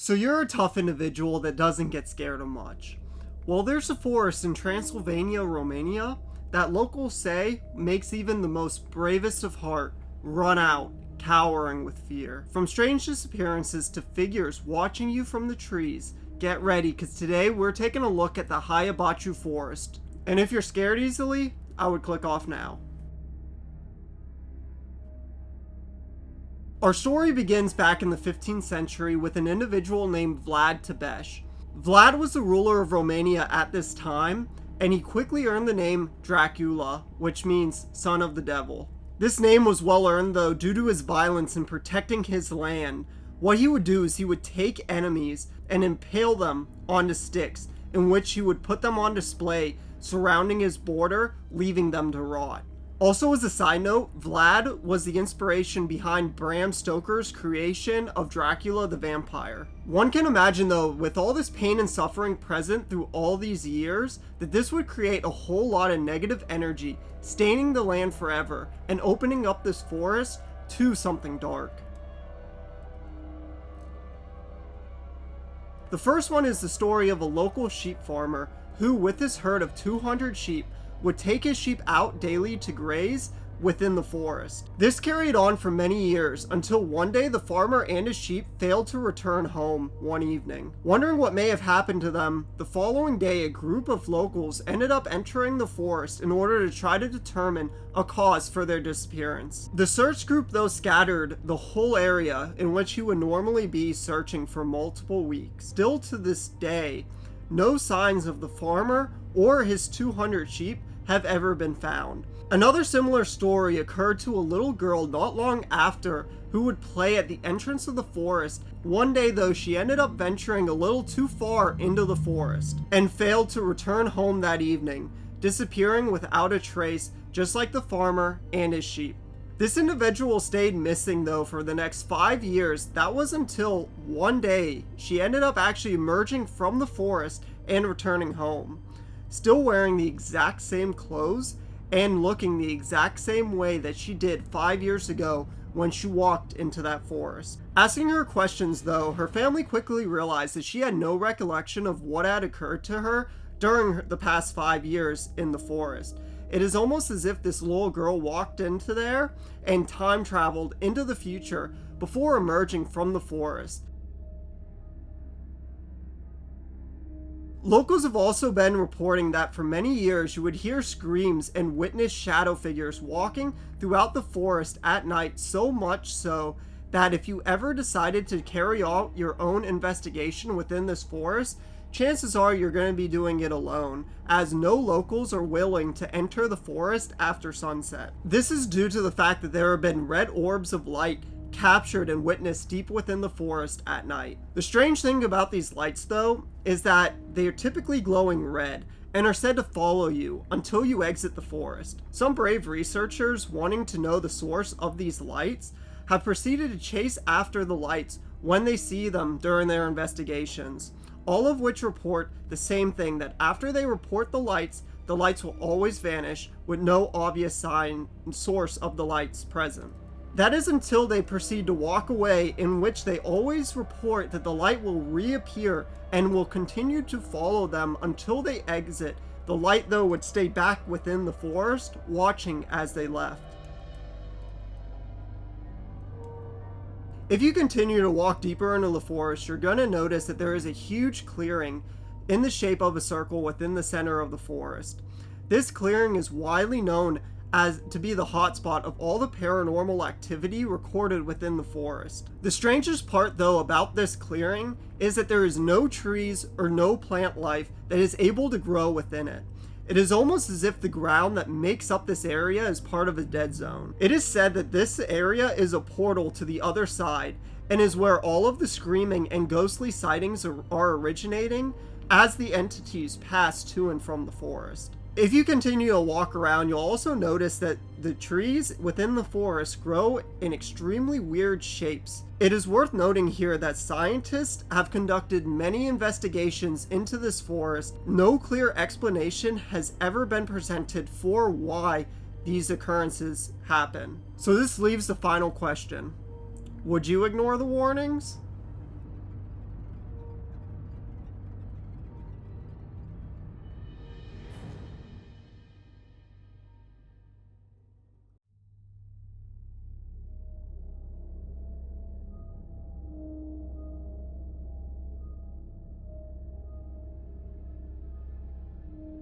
So you're a tough individual that doesn't get scared of much. Well, there's a forest in Transylvania, Romania, that locals say makes even the most bravest of heart run out, cowering with fear. From strange disappearances to figures watching you from the trees, get ready, because today we're taking a look at the hoia baciu forest. And if you're scared easily, I would click off now. Our story begins back in the 15th century with an individual named Vlad Tepes. Vlad was the ruler of Romania at this time, and he quickly earned the name Dracula, which means son of the devil. This name was well earned though due to his violence in protecting his land. What he would do is he would take enemies and impale them onto sticks, in which he would put them on display surrounding his border, leaving them to rot. Also, as a side note, Vlad was the inspiration behind Bram Stoker's creation of Dracula the Vampire. One can imagine though, with all this pain and suffering present through all these years, that this would create a whole lot of negative energy, staining the land forever, and opening up this forest to something dark. The first one is the story of a local sheep farmer who, with his herd of 200 sheep, would take his sheep out daily to graze within the forest. This carried on for many years until one day the farmer and his sheep failed to return home one evening. Wondering what may have happened to them, the following day a group of locals ended up entering the forest in order to try to determine a cause for their disappearance. The search group though scattered the whole area in which he would normally be searching for multiple weeks. Still to this day, no signs of the farmer or his 200 sheep have ever been found. Another similar story occurred to a little girl not long after who would play at the entrance of the forest. One day though, she ended up venturing a little too far into the forest and failed to return home that evening, disappearing without a trace, just like the farmer and his sheep. This individual stayed missing though for the next 5 years. That was until one day she ended up actually emerging from the forest and returning home, still wearing the exact same clothes and looking the exact same way that she did 5 years ago when she walked into that forest. Asking her questions though, her family quickly realized that she had no recollection of what had occurred to her during the past 5 years in the forest. It is almost as if this little girl walked into there and time traveled into the future before emerging from the forest. Locals have also been reporting that for many years you would hear screams and witness shadow figures walking throughout the forest at night, so much so that if you ever decided to carry out your own investigation within this forest, chances are you're going to be doing it alone, as no locals are willing to enter the forest after sunset. This is due to the fact that there have been red orbs of light captured and witnessed deep within the forest at night. The strange thing about these lights though is that they are typically glowing red and are said to follow you until you exit the forest. Some brave researchers wanting to know the source of these lights have proceeded to chase after the lights when they see them during their investigations, all of which report the same thing, that after they report the lights will always vanish with no obvious sign and source of the lights present. That is until they proceed to walk away, in which they always report that the light will reappear and will continue to follow them until they exit. The light though would stay back within the forest, watching as they left. If you continue to walk deeper into the forest, you're going to notice that there is a huge clearing in the shape of a circle within the center of the forest. This clearing is widely known as to be the hotspot of all the paranormal activity recorded within the forest. The strangest part though about this clearing is that there is no trees or no plant life that is able to grow within it. It is almost as if the ground that makes up this area is part of a dead zone. It is said that this area is a portal to the other side and is where all of the screaming and ghostly sightings are originating as the entities pass to and from the forest. If you continue to walk around, you'll also notice that the trees within the forest grow in extremely weird shapes. It is worth noting here that scientists have conducted many investigations into this forest. No clear explanation has ever been presented for why these occurrences happen. So this leaves the final question. Would you ignore the warnings?